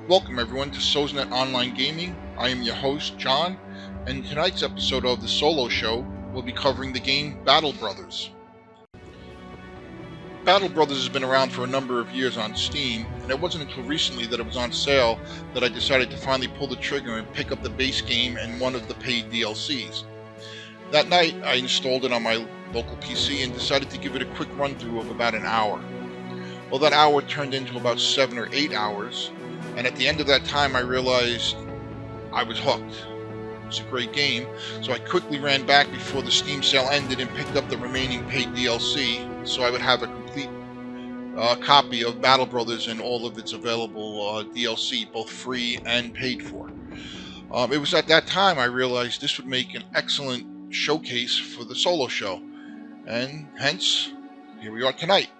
Welcome everyone to SOZnet Online Gaming. I am your host, John, and in tonight's episode of The Solo Show, we'll be covering the game Battle Brothers. Battle Brothers has been around for a number of years on Steam, and it wasn't until recently that it was on sale that I decided to finally pull the trigger and pick up the base game and one of the paid DLCs. That night, I installed it on my local PC and decided to give it a quick run-through of about an hour. Well, that hour turned into about 7 or 8 hours, and at the end of that time I realized I was hooked. It was a great game, so I quickly ran back before the Steam sale ended and picked up the remaining paid DLC so I would have a complete copy of Battle Brothers and all of its available DLC, both free and paid for. It was at that time I realized this would make an excellent showcase for the solo show, and hence, here we are tonight.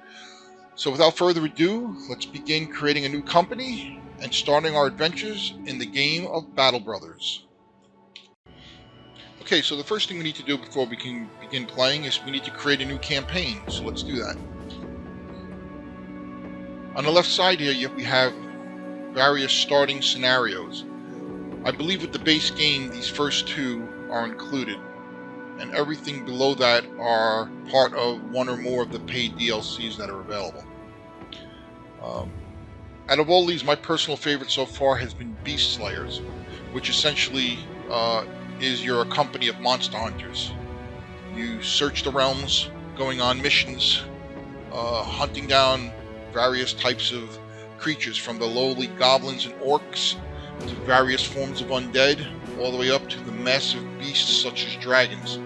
So without further ado, let's begin creating a new company and starting our adventures in the game of Battle Brothers. Okay, so the first thing we need to do before we can begin playing is we need to create a new campaign, so let's do that. On the left side here, we have various starting scenarios. I believe with the base game, these first two are included, and everything below that are part of one or more of the paid DLCs that are available. Out of all these, my personal favorite so far has been Beast Slayers, which essentially is your company of monster hunters. You search the realms, going on missions, hunting down various types of creatures, from the lowly goblins and orcs to various forms of undead, all the way up to the massive beasts such as dragons.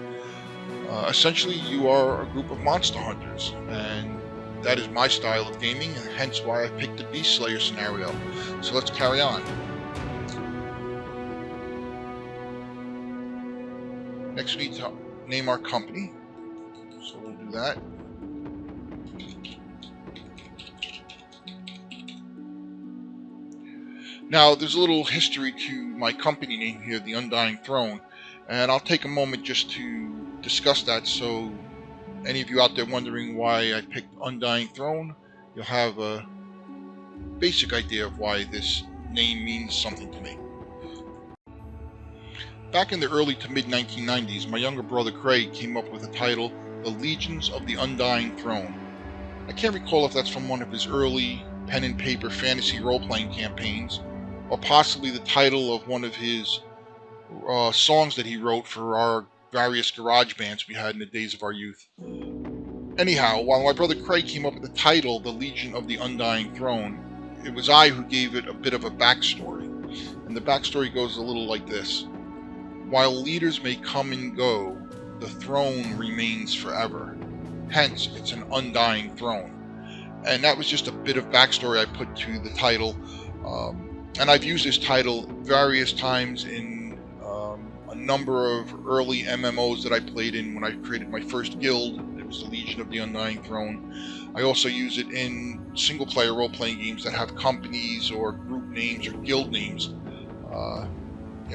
Essentially, you are a group of monster hunters, and that is my style of gaming, and hence why I picked the Beast Slayer scenario. So let's carry on. Next we need to name our company, so we'll do that. Now there's a little history to my company name here, the Undying Throne, and I'll take a moment just to discuss that, so any of you out there wondering why I picked Undying Throne, you'll have a basic idea of why this name means something to me. Back in the early to mid 1990s, my younger brother Craig came up with the title The Legions of the Undying Throne. I can't recall if that's from one of his early pen and paper fantasy role-playing campaigns, or possibly the title of one of his songs that he wrote for our various garage bands we had in the days of our youth. Anyhow, while my brother Craig came up with the title, The Legion of the Undying Throne, it was I who gave it a bit of a backstory. And the backstory goes a little like this. While leaders may come and go, the throne remains forever. Hence, it's an undying throne. And that was just a bit of backstory I put to the title. And I've used this title various times in a number of early MMOs that I played in when I created my first guild. It was the Legion of the Undying Throne. I also use it in single-player role-playing games that have companies or group names or guild names.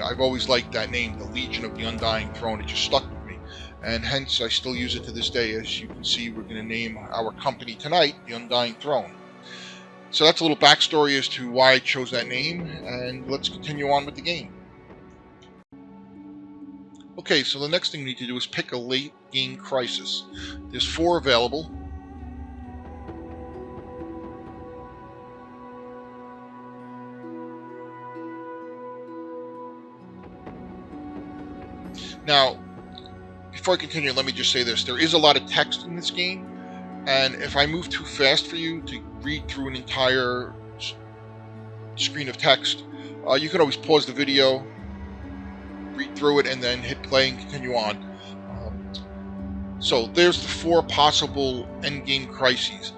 I've always liked that name, the Legion of the Undying Throne. It just stuck with me, and hence I still use it to this day. As you can see, we're going to name our company tonight the Undying Throne. So that's a little backstory as to why I chose that name, and let's continue on with the game. Okay, so the next thing we need to do is pick a late game crisis. There's 4 available. Now, before I continue, let me just say this. There is a lot of text in this game, and if I move too fast for you to read through an entire screen of text, you can always pause the video, read through it, and then hit play and continue on. So there's the 4 possible endgame crises.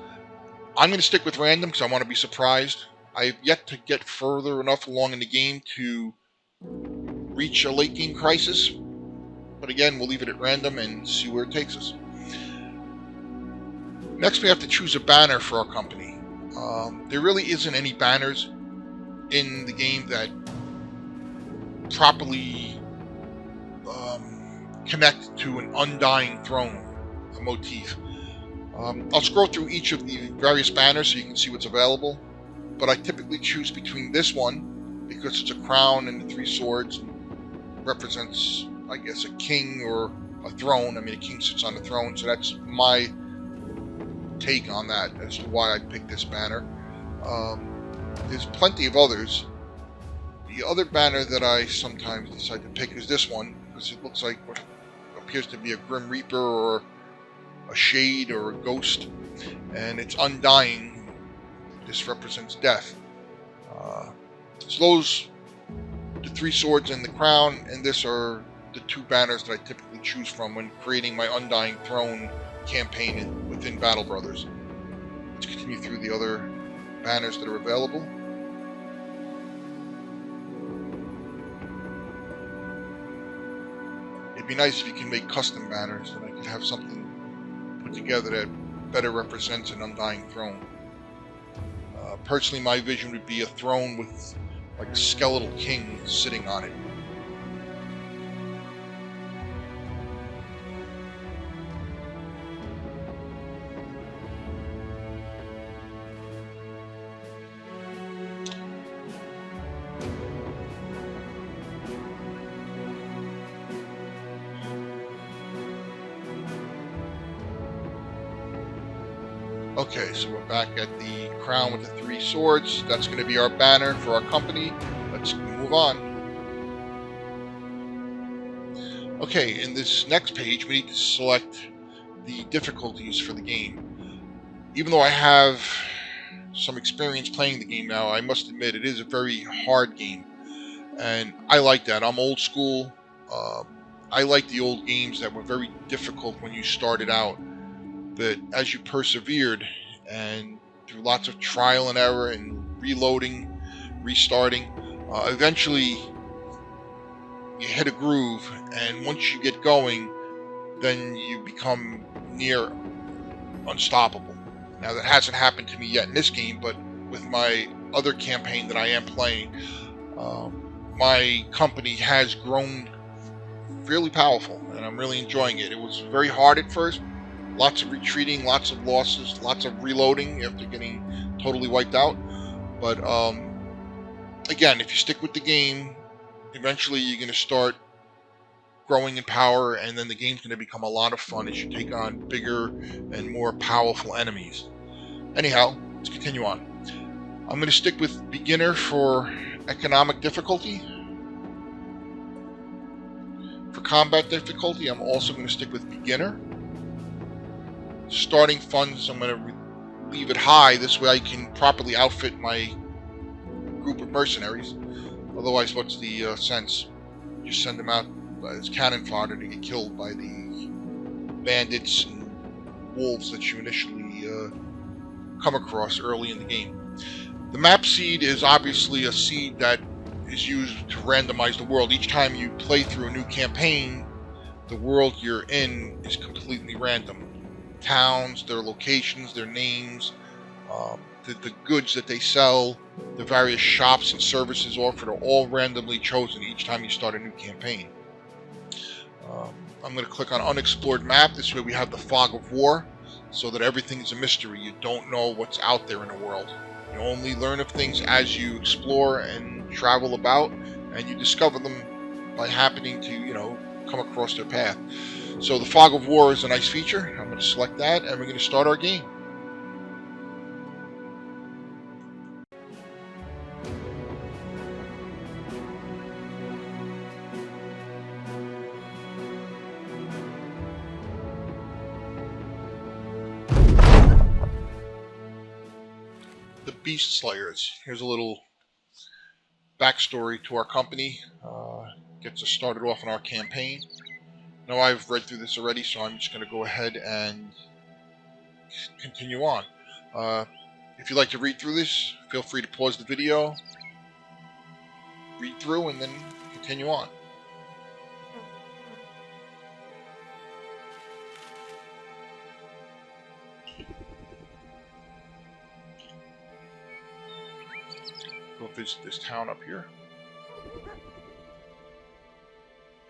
I'm going to stick with random because I want to be surprised. I have yet to get further enough along in the game to reach a late game crisis, but again, we'll leave it at random and see where it takes us. Next, we have to choose a banner for our company. There really isn't any banners in the game that properly connect to an undying throne motif. I'll scroll through each of the various banners so you can see what's available. but I typically choose between this one because it's a crown and the three swords, and represents, I guess, a king or a throne. I mean, a king sits on a throne, so that's my take on that as to why I picked this banner. There's plenty of others. The other banner that I sometimes decide to pick is this one, because it looks like what appears to be a Grim Reaper or a shade or a ghost, and it's undying. This represents death. So those, the three swords and the crown, and this are the two banners that I typically choose from when creating my Undying Throne campaign within Battle Brothers. Let's continue through the other banners that are available. It'd be nice if you can make custom banners, and I could have something put together that better represents an Undying Throne. Personally, my vision would be a throne with like a skeletal king sitting on it. Okay, so we're back at the crown with the three swords. That's going to be our banner for our company. Let's move on. Okay, in this next page, we need to select the difficulties for the game. Even though I have some experience playing the game now, I must admit it is a very hard game. And I like that. I'm old school. I like the old games that were very difficult when you started out. But as you persevered and through lots of trial and error and reloading, restarting, eventually you hit a groove, and once you get going, then you become near unstoppable. Now that hasn't happened to me yet in this game, but with my other campaign that I am playing, my company has grown fairly powerful, and I'm really enjoying it. It was very hard at first. Lots of retreating, lots of losses, lots of reloading after getting totally wiped out. But again, if you stick with the game, eventually you're going to start growing in power, and then the game's going to become a lot of fun as you take on bigger and more powerful enemies. Anyhow, let's continue on. I'm going to stick with beginner for economic difficulty. For combat difficulty, I'm also going to stick with beginner. Starting funds, I'm going to leave it high. This way I can properly outfit my group of mercenaries. Otherwise, what's the sense? Just send them out as cannon fodder to get killed by the bandits and wolves that you initially come across early in the game. The map seed is obviously a seed that is used to randomize the world. Each time you play through a new campaign, the world you're in is completely random. Towns, their locations, their names, the goods that they sell, the various shops and services offered are all randomly chosen each time you start a new campaign. I'm going to click on Unexplored Map. This way we have the fog of war, so that everything is a mystery. You don't know what's out there in the world. You only learn of things as you explore and travel about, and you discover them by happening to, come across their path. So the fog of war is a nice feature. I'm going to select that, and we're going to start our game. The Beast Slayers. Here's a little backstory to our company. Gets us started off in our campaign. Now I've read through this already, so I'm just going to go ahead and continue on. If you'd like to read through this, feel free to pause the video, read through, and then continue on. Go visit this town up here.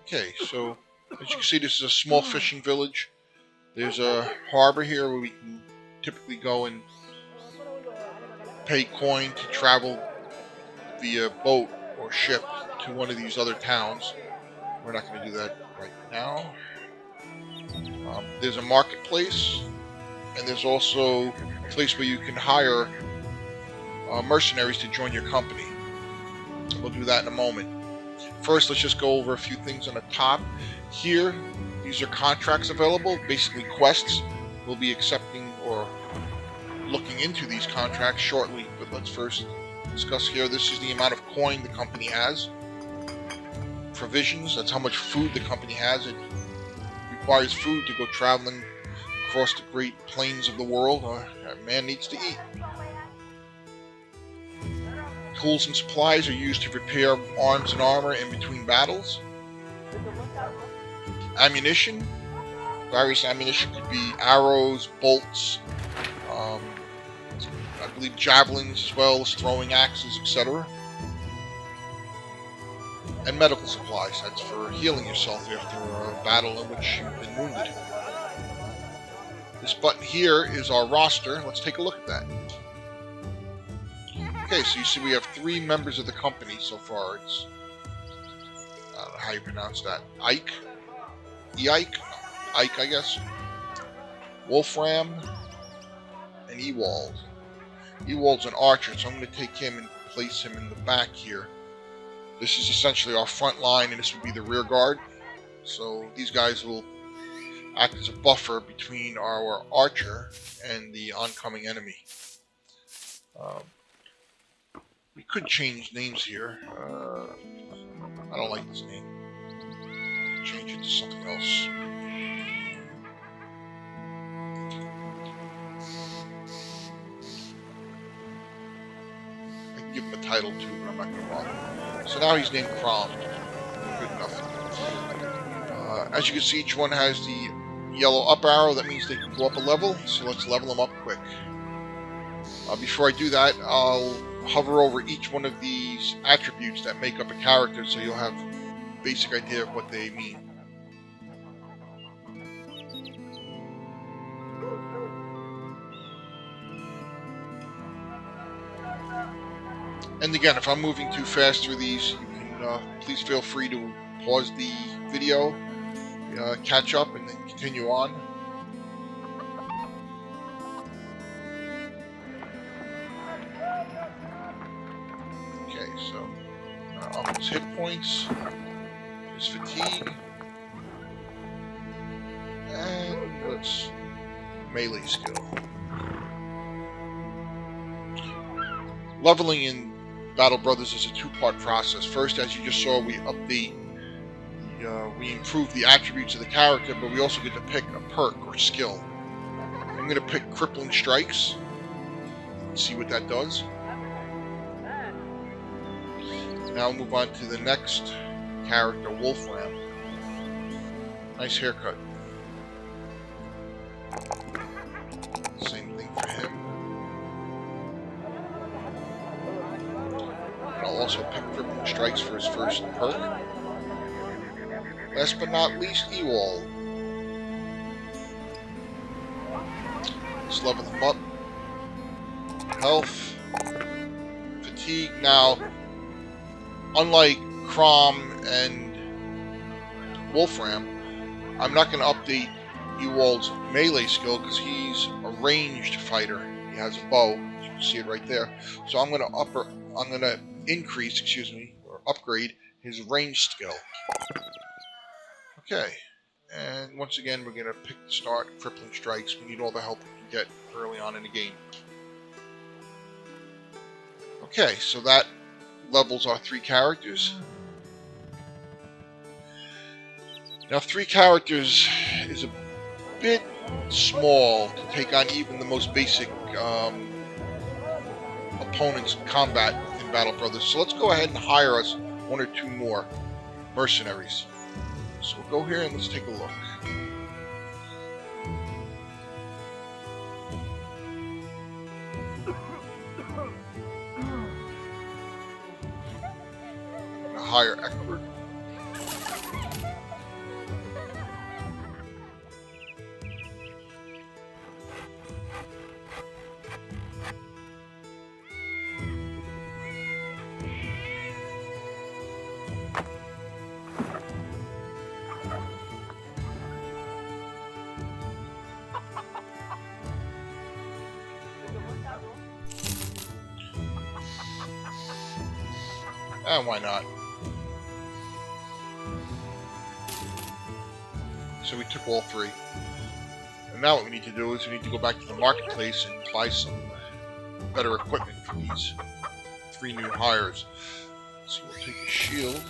Okay, so as you can see, this is a small fishing village. There's a harbor here where we can typically go and pay coin to travel via boat or ship to one of these other towns. We're not going to do that right now. There's a marketplace, and there's also a place where you can hire mercenaries to join your company. We'll do that in a moment. First, let's just go over a few things on the top. Here, these are contracts available, basically quests. We'll be accepting or looking into these contracts shortly, but let's first discuss here. This is the amount of coin the company has. Provisions, that's how much food the company has. It requires food to go traveling across the great plains of the world. A man needs to eat. Tools and supplies are used to repair arms and armor in between battles. Ammunition. Various ammunition could be arrows, bolts, I believe javelins as well as throwing axes, etc. And medical supplies. That's for healing yourself after a battle in which you've been wounded. This button here is our roster. Let's take a look at that. Okay, so you see we have 3 members of the company so far. It's, I don't know how you pronounce that. Ike? Ike, I guess. Wolfram and Ewald. Ewald's an archer, so I'm going to take him and place him in the back here. This is essentially our front line, and this would be the rear guard. So these guys will act as a buffer between our archer and the oncoming enemy. We could change names here. I don't like this name. Change it to something else. I can give him a title too, but I'm not going to bother. So now he's named Crom. Good enough. As you can see, each one has the yellow up arrow. That means they can go up a level. So let's level them up quick. Before I do that, I'll hover over each one of these attributes that make up a character so you'll have a basic idea of what they mean. And again, if I'm moving too fast through these, you can please feel free to pause the video, catch up, and then continue on. Okay, so on his hit points, his fatigue, and let's melee skill. Leveling in Battle Brothers is a 2-part process. First, as you just saw, we improve the attributes of the character, but we also get to pick a perk or skill. I'm going to pick Crippling Strikes. Let's see what that does. Now we'll move on to the next character, Wolfram. Nice haircut. Same thing for him. I'll also pick Crippling Strikes for his first perk. Last but not least, Ewald. Let's level him up. Health. Fatigue. Now, unlike Crom and Wolfram, I'm not going to update Ewald's melee skill because he's a ranged fighter. He has a bow. You can see it right there. So I'm going to increase, or upgrade his range skill. Okay, and once again we're going to pick the start, Crippling Strikes. We need all the help we can get early on in the game. Okay, so that levels our 3 characters. Now 3 characters is a bit small to take on even the most basic opponents in combat in Battle Brothers. So let's go ahead and hire us 1 or 2 more mercenaries. So we'll go here and let's take a look. I'm gonna hire Eckbert. And why not? So we took all three. And now what we need to do is we need to go back to the marketplace and buy some better equipment for these 3 new hires. So we'll take a shield.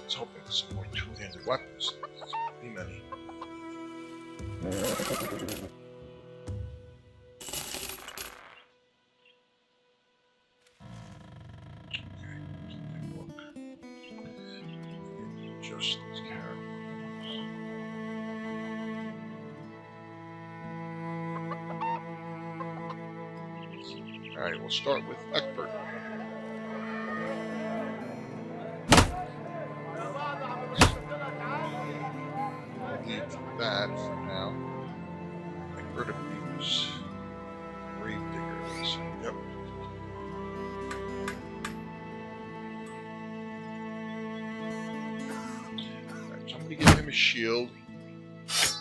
Let's hope there's some more two-handed weapons. There's not be many. Just these characters. Alright, we'll start with Egbert. We'll leave that for now. Egbert abuse. Grave diggers. Yep. Alright, so I'm going to give him a shield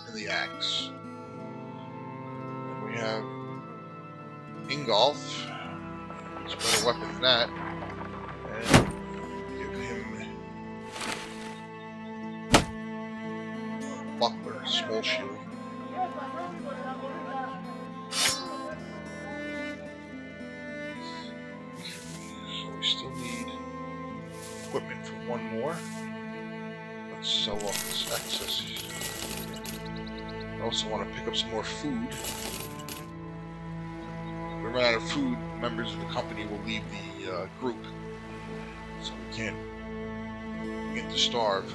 and the axe. And we have Ingolf. It's a better weapon than that. And give him a buckler, small shield. So we still need equipment for one more. Let's sell off this excess. I also want to pick up some more food. If we run out of food, members of the company will leave the group. So we can't begin to starve.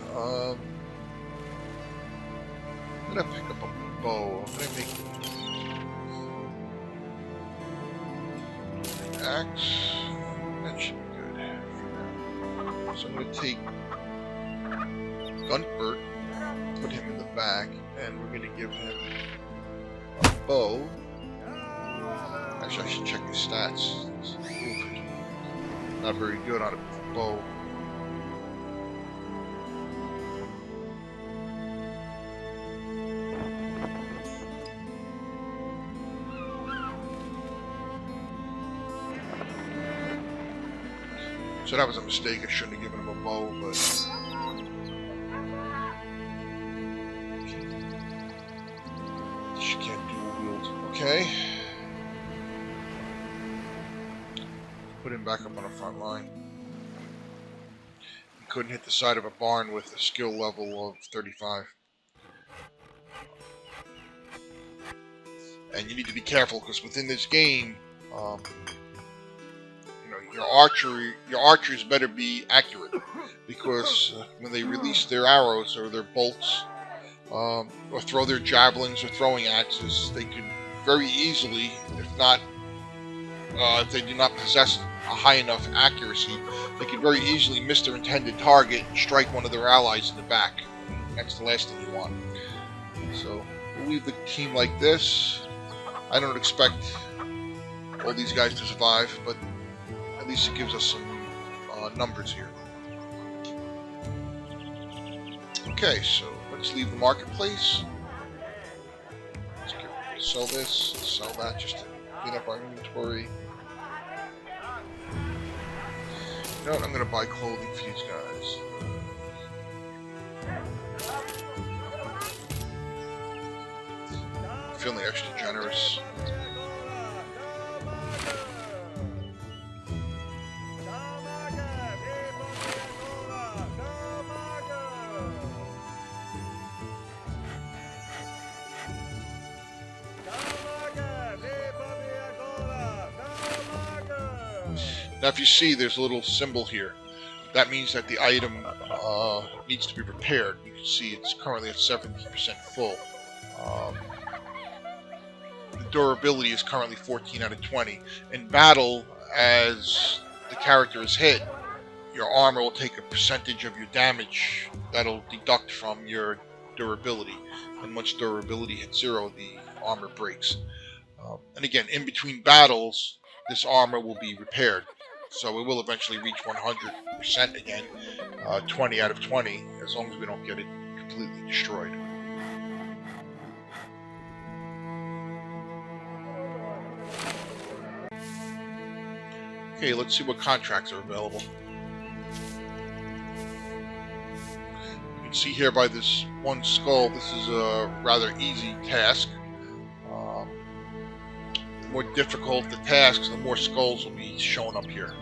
I'm gonna pick up a bow. I'm gonna make an axe. That should be good. So I'm gonna take Guntbert, put him in the back, and we're gonna give him a bow. Actually, I should check his stats. Not very good on a bow. So that was a mistake. I shouldn't have given him a bow, but she can't dual wield. Okay. Put him back up on the front line. He couldn't hit the side of a barn with a skill level of 35. And you need to be careful because within this game, your archers better be accurate because when they release their arrows or their bolts, or throw their javelins or throwing axes, they can very easily, if they do not possess a high enough accuracy, they can very easily miss their intended target and strike one of their allies in the back. That's the last thing you want. So we'll leave the team like this. I don't expect all these guys to survive, but at least it gives us some numbers here. Okay, so let's leave the marketplace. Let's sell this, sell that, just to clean up our inventory. You know what? I'm going to buy clothing for these guys. I'm feeling extra generous. Now if you see there's a little symbol here, that means that the item needs to be repaired. You can see it's currently at 70% full. The durability is currently 14 out of 20. In battle, as the character is hit, your armor will take a percentage of your damage that'll deduct from your durability. And once durability hits 0, the armor breaks. And again, in between battles, this armor will be repaired. So it will eventually reach 100% again, 20 out of 20, as long as we don't get it completely destroyed. Okay, let's see what contracts are available. You can see here by this one skull, this is a rather easy task. The more difficult the tasks, the more skulls will be shown up here.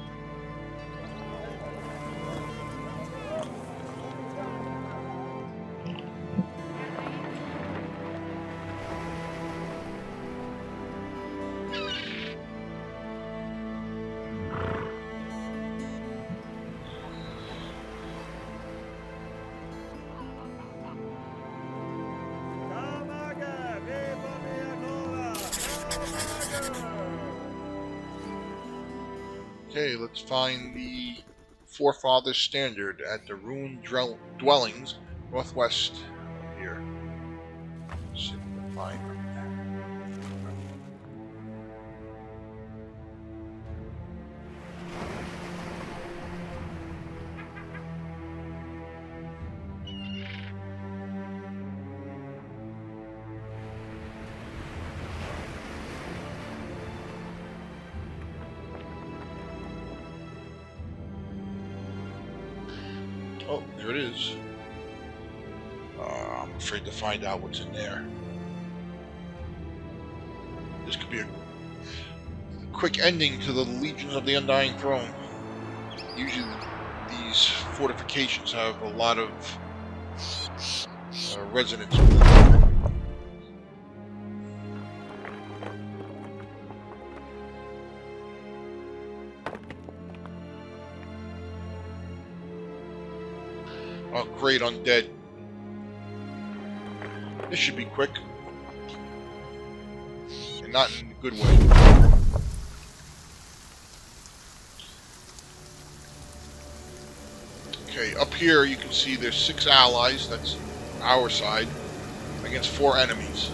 Okay, let's find the Forefathers Standard at the ruined dwellings northwest of here. Let's see if we can find them. Oh, there it is. I'm afraid to find out what's in there. This could be a quick ending to the Legions of the Undying Throne. Usually these fortifications have a lot of residents. Oh, great, undead. This should be quick. And not in a good way. Okay, up here you can see there's 6 allies, that's our side, against 4 enemies.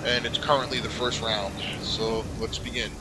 And it's currently the first round, so let's begin.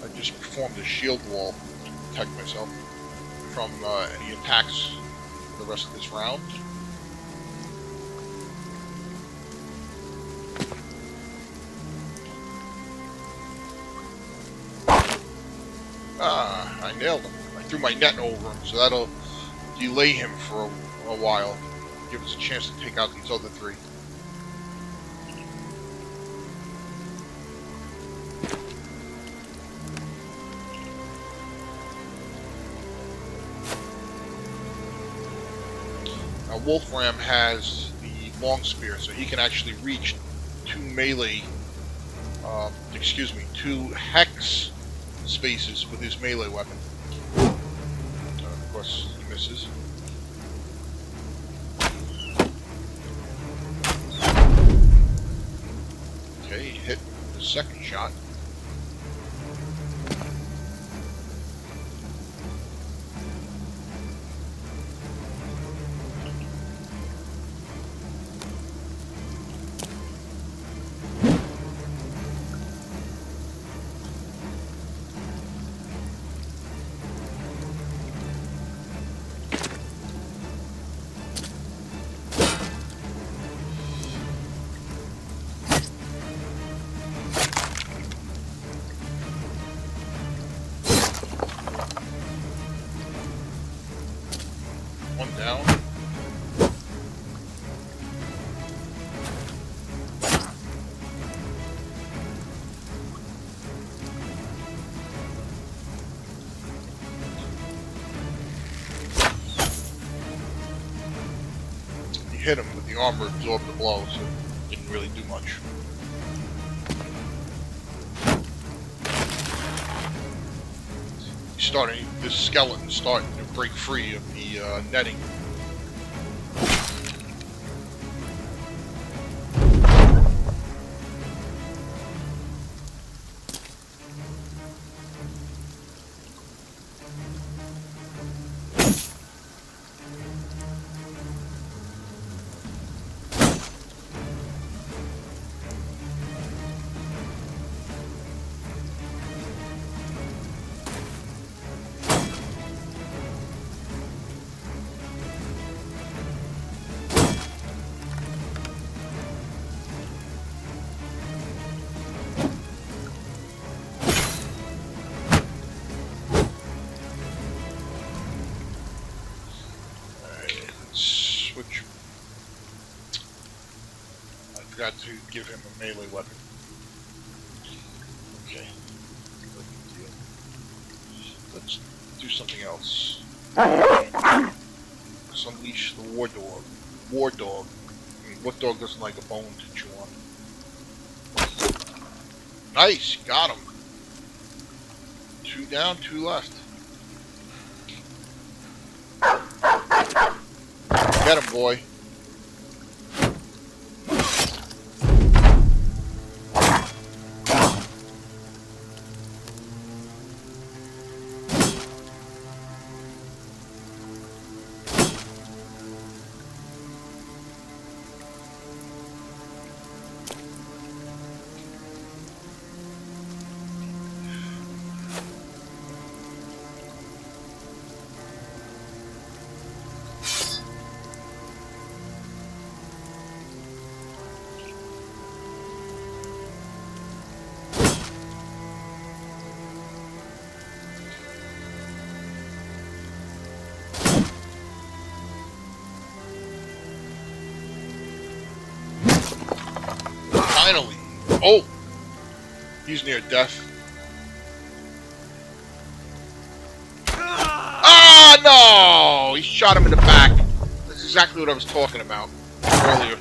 I just performed a shield wall to protect myself from any attacks for the rest of this round. Ah, I nailed him. I threw my net over him, so that'll delay him for a while. Give us a chance to take out these other 3. Now, Wolfram has the long spear, so he can actually reach 2 melee, 2 hex spaces with his melee weapon. Of course, he misses. Okay, he hit the second shot. One down. You hit him, but the armor absorbed the blow, so it didn't really do much. this skeleton's starting to break free of the netting. Switch. I forgot to give him a melee weapon. Okay. Let's do something else. Let's unleash the war dog. War dog. I mean, what dog doesn't like a bone to chew on? Nice, got him. 2 down, 2 left. Get him, boy. Finally! Oh! He's near death. Ah, no! He shot him in the back. That's exactly what I was talking about earlier.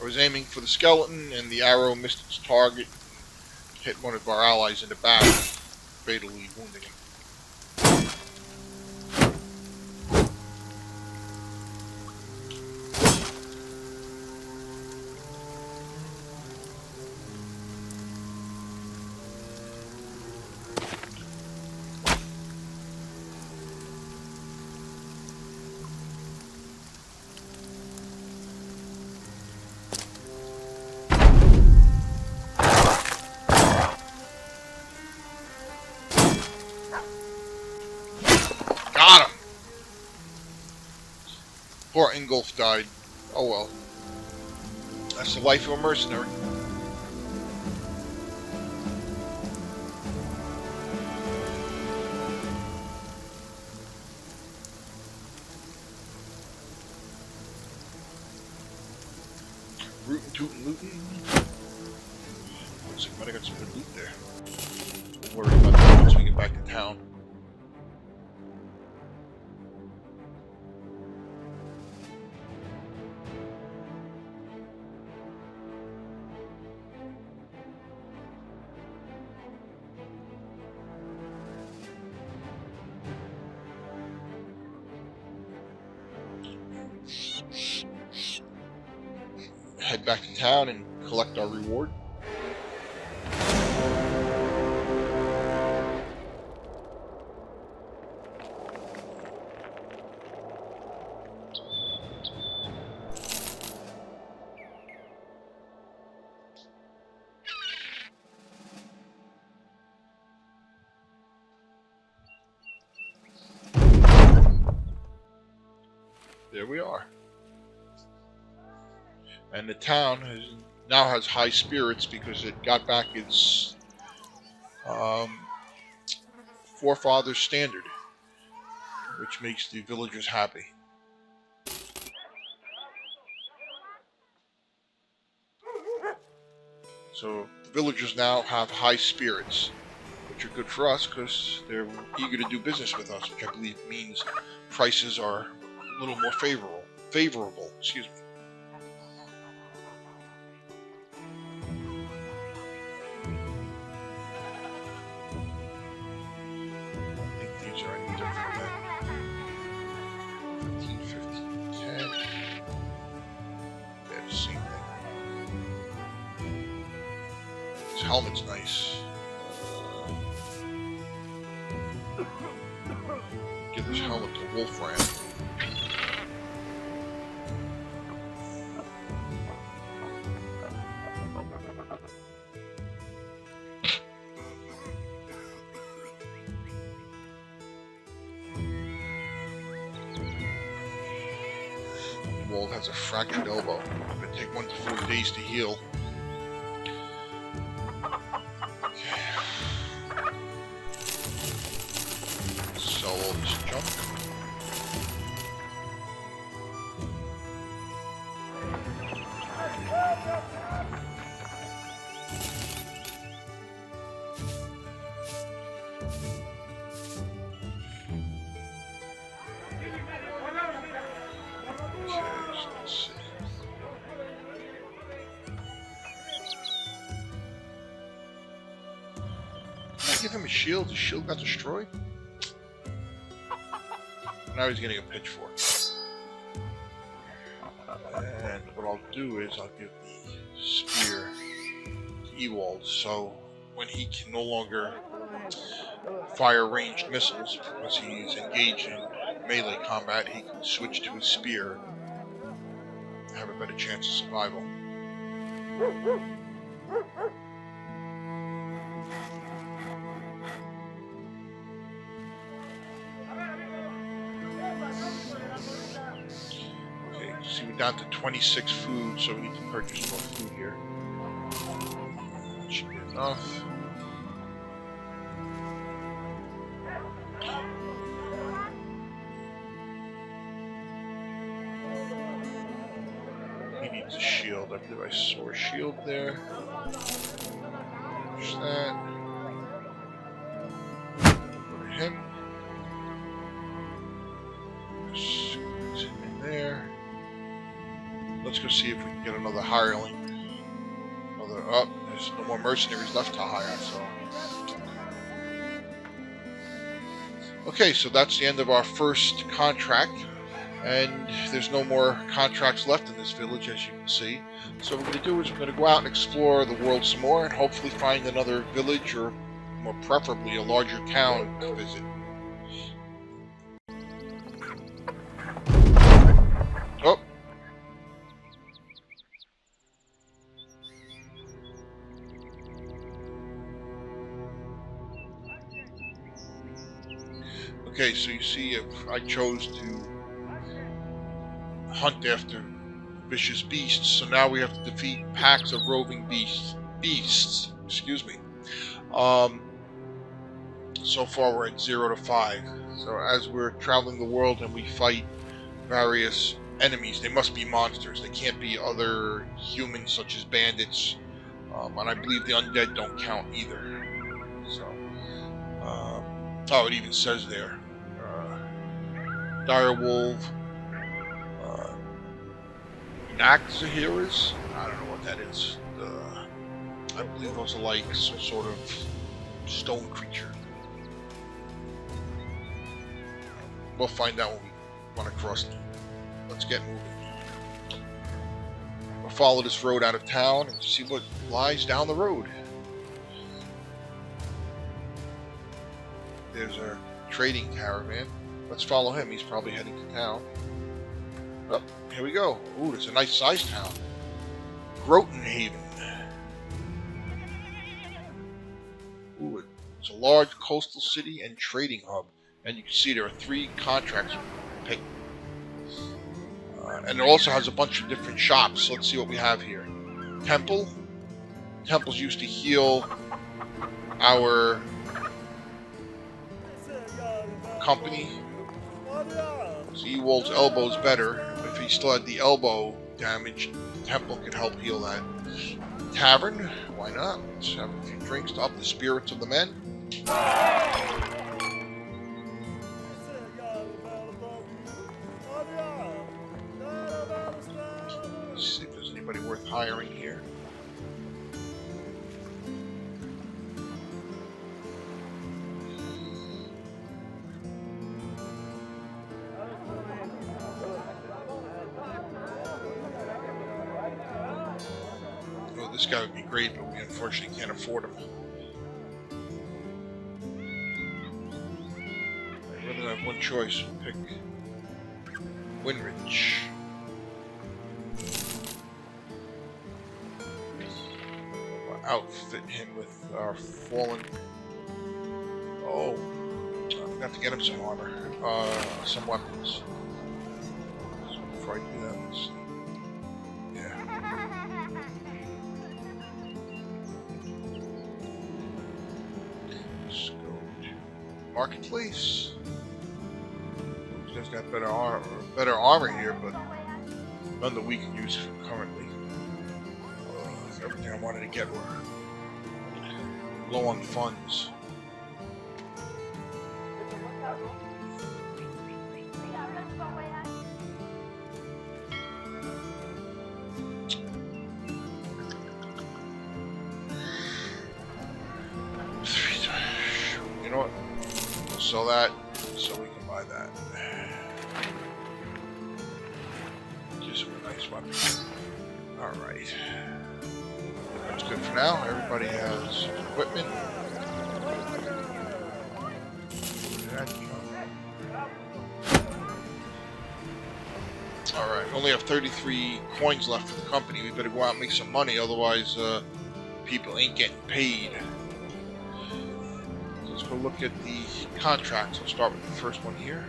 I was aiming for the skeleton, and the arrow missed its target. Hit one of our allies in the back, fatally wounding him. Got him! Poor Ingolf died. Oh well. That's the life of a mercenary. Rootin' tootin' lootin'. Looks like might have got some good loot there. We'll worry about that once we get back to town. Head back to town and collect our reward. There we are. And the town now has high spirits because it got back its forefathers' standard, which makes the villagers happy. So the villagers now have high spirits, which are good for us because they're eager to do business with us, which I believe means prices are a little more favorable. Excuse me. helmet's nice. Give this helmet to Wolfram. Wald has a fractured elbow. It's going to take 1 to 4 days to heal. Sell all this junk. Give him a shield. His shield got destroyed. Now he's getting a pitchfork. And what I'll do is I'll give the spear to Ewald, so when he can no longer fire ranged missiles because he's engaged in melee combat, he can switch to his spear and have a better chance of survival. See, we're down to 26 food, so we need to purchase more food here. That should be enough. He needs a shield. I believe I saw a shield there. Push that. Go to him. Just put him in there. Let's go see if we can get another hireling. There's no more mercenaries left to hire, so. Okay, so that's the end of our first contract. And there's no more contracts left in this village, as you can see. So what we're going to do is we're going to go out and explore the world some more and hopefully find another village, or more preferably a larger town to visit. Oh! Okay, so you see, if I chose to hunt after vicious beasts, so now we have to defeat packs of roving beasts. Excuse me. So far we're at 0 to 5. So as we're traveling the world and we fight various enemies, they must be monsters. They can't be other humans such as bandits. And I believe the undead don't count either. So, oh, it even says there. Direwolf, Naxahiras? I don't know what that is. I believe those are like some sort of stone creature. We'll find out when we run across them. Let's get moving. We'll follow this road out of town and see what lies down the road. There's a trading caravan. Let's follow him. He's probably heading to town. Oh, here we go. Ooh, it's a nice sized town. Grotenhaven. Ooh, it's a large coastal city and trading hub. And you can see there are 3 contracts you can pick. And it also has a bunch of different shops. Let's see what we have here. Temple. Temples used to heal our company. So Ewald's elbow's better. If he still had the elbow damage, the temple could help heal that. Tavern, why not? Let's have a few drinks to up the spirits of the men. Let's see if there's anybody worth hiring here. This guy would be great, but we unfortunately can't afford him. We really have one choice. We'll pick Winrich. We'll outfit him with our fallen. Oh, I forgot to get him some armor, some weapons. So before I do that, let's see. Yeah. Let's go to Marketplace. He's got better armor here, but none that we can use currently. Everything I wanted to get were low on funds. You know what? We'll sell that so we can buy that. Just a nice weapon. Alright. That's good for now. Everybody has equipment. Alright, we only have 33 coins left for the company. We better go out and make some money, otherwise people ain't getting paid. So let's go look at the contracts. We'll start with the first one here.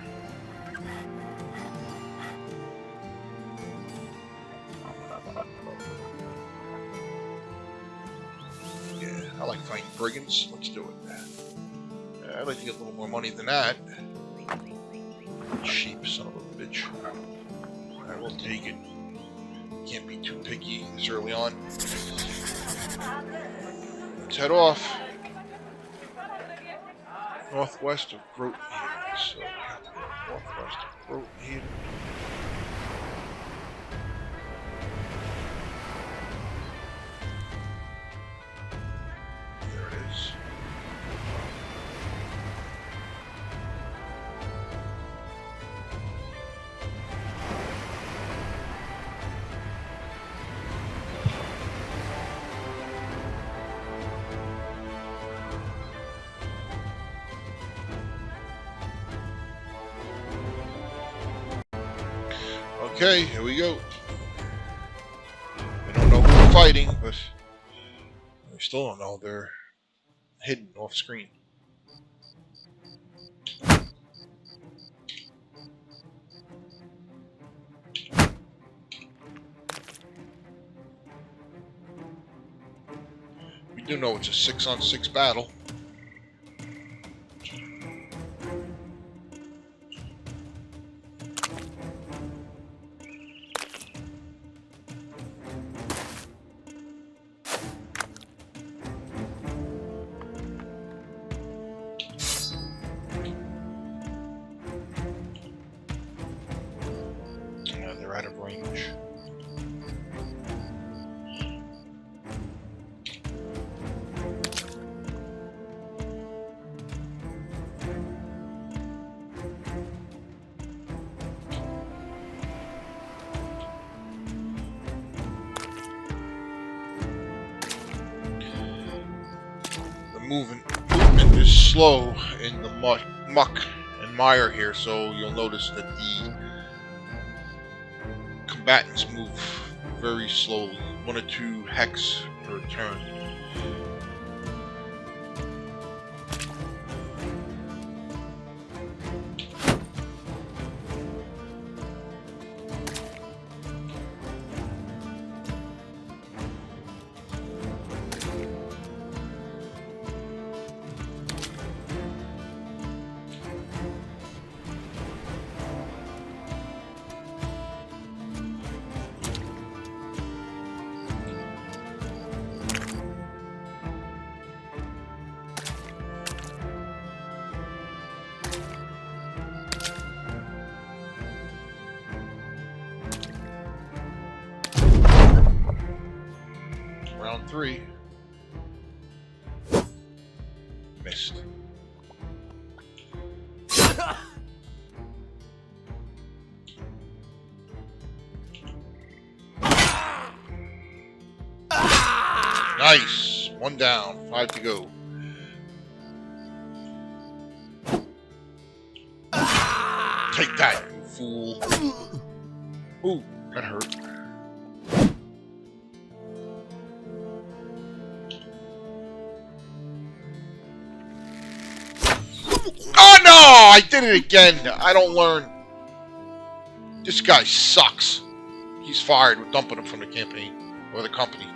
I like fighting brigands. Let's do it. I'd like to get a little more money than that. Sheep, son of a bitch. I will take it. Can't be too picky this early on. Let's head off. Northwest of Groton Haven. So we have to go northwest of Groton Haven. Okay, here we go. We don't know who we're fighting, but we still don't know. They're hidden off screen. We do know it's a 6-on-6 battle. They're out of range. The movement is slow in the muck and mire here, so you'll notice that the combatants move very slowly, 1 or 2 hex per turn. Round 3. Missed. Nice. One down. 5 to go. Take that, you fool. Ooh, that hurt. Oh no! I did it again. I don't learn. This guy sucks. He's fired. We're dumping him from the campaign or the company.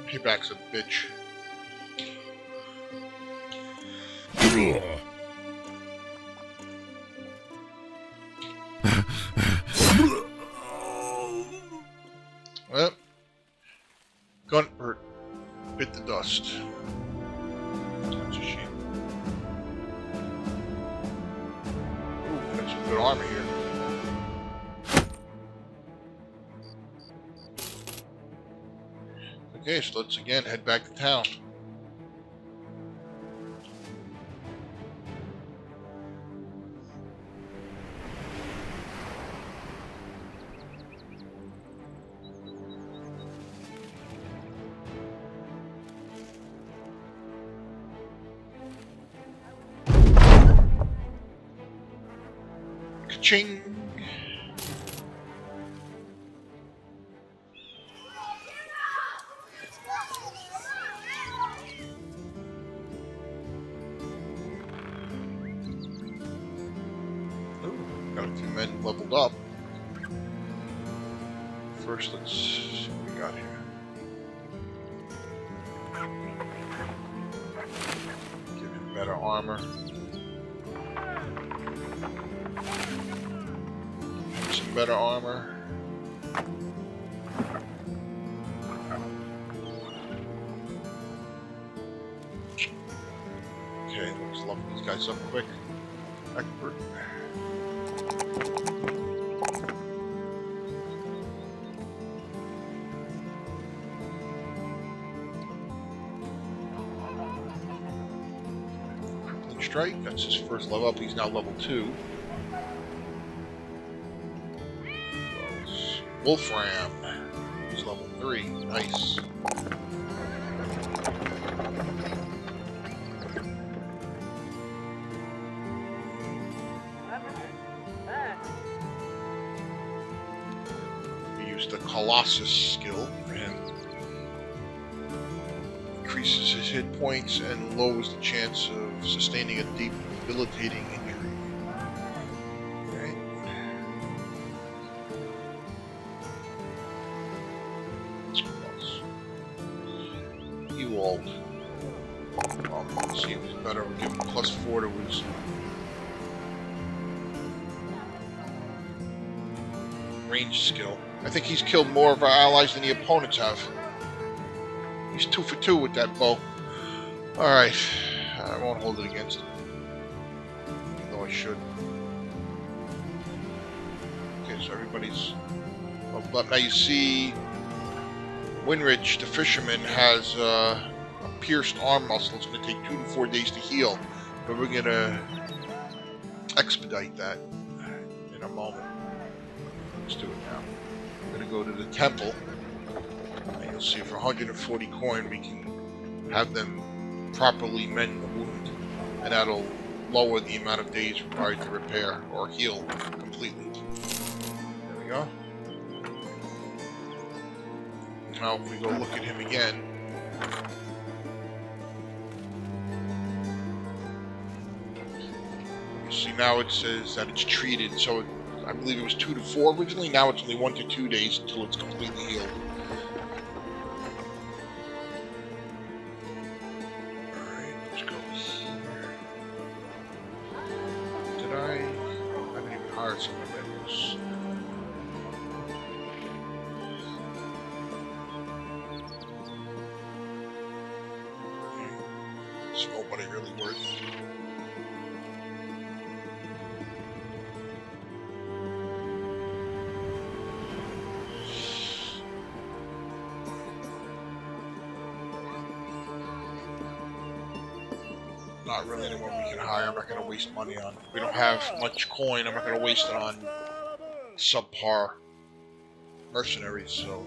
Payback's a bitch. Well, Gunpert bit the dust. That's a shame. Ooh, got some good armor here. Okay, so let's again head back to town. Ka-ching! Got a few men leveled up. First, let's see what we got here. Give him better armor. Give him some better armor. Okay, let's level these guys up quick. Expert. Strike, that's his first level up. He's now level 2. Wolfram, he's level 3. Nice. We used the Colossus skill for him. Increases his hit points and lowers the chance of sustaining a deep, debilitating injury. Okay. too old. Let's see if it's better. We'll give him +4 to his range skill. I think he's killed more of our allies than the opponents have. He's 2 for 2 with that bow. Alright, I won't hold it against him. Though I should. Okay, so everybody's... Oh, but now you see... Winrich, the fisherman, has a pierced arm muscle. It's going to take 2 to 4 days to heal. But we're going to expedite that in a moment. Let's do it now. I'm going to go to the temple. And you'll see for 140 coin we can have them properly mend the wound. And that'll lower the amount of days required to repair or heal completely. There we go. Now if we go look at him again, you see now it says that it's treated, so I believe it was 2 to 4 originally, now it's only 1 to 2 days until it's completely healed. Alright, let's go here. I didn't even hire some of those. It's nobody really worth. Not really anyone we can hire. I'm not going to waste money on. We don't have much coin. I'm not going to waste it on subpar mercenaries. So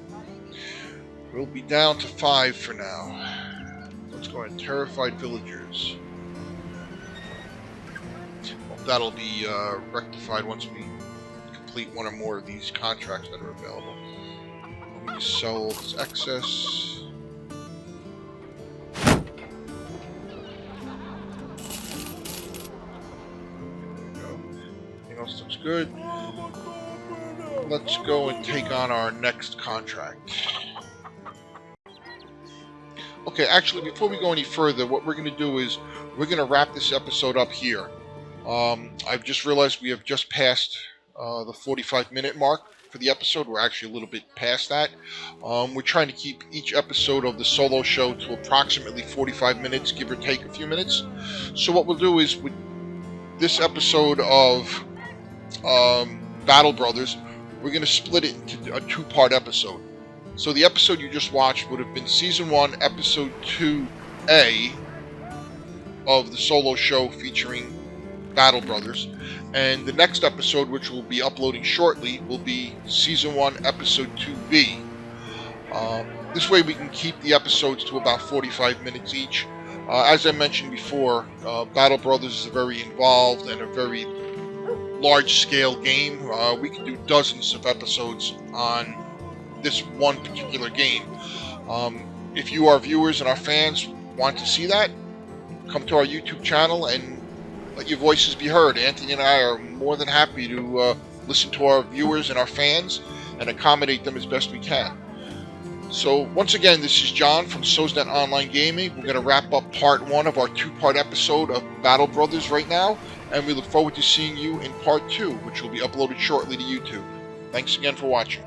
we'll be down to 5 for now. Let's go ahead. Terrified villagers. Well, that'll be rectified once we complete one or more of these contracts that are available. We sell this excess. Looks good. Let's go and take on our next contract. Okay, actually, before we go any further, what we're going to do is we're going to wrap this episode up here. I've just realized we have just passed the 45-minute mark for the episode. We're actually a little bit past that. We're trying to keep each episode of the solo show to approximately 45 minutes, give or take a few minutes. So what we'll do is with this episode of Battle Brothers, we're going to split it into a 2-part episode. So the episode you just watched would have been Season 1, Episode 2A of the solo show featuring Battle Brothers. And the next episode, which we'll be uploading shortly, will be Season 1, Episode 2B. This way we can keep the episodes to about 45 minutes each. As I mentioned before, Battle Brothers is a very involved and a very large-scale game. We can do dozens of episodes on this one particular game. If you, our viewers and our fans, want to see that, come to our YouTube channel and let your voices be heard. Anthony and I are more than happy to listen to our viewers and our fans and accommodate them as best we can. So once again, this is John from SOZnet Online Gaming. We're going to wrap up part 1 of our 2-part episode of Battle Brothers right now, and we look forward to seeing you in part 2, which will be uploaded shortly to YouTube. Thanks again for watching.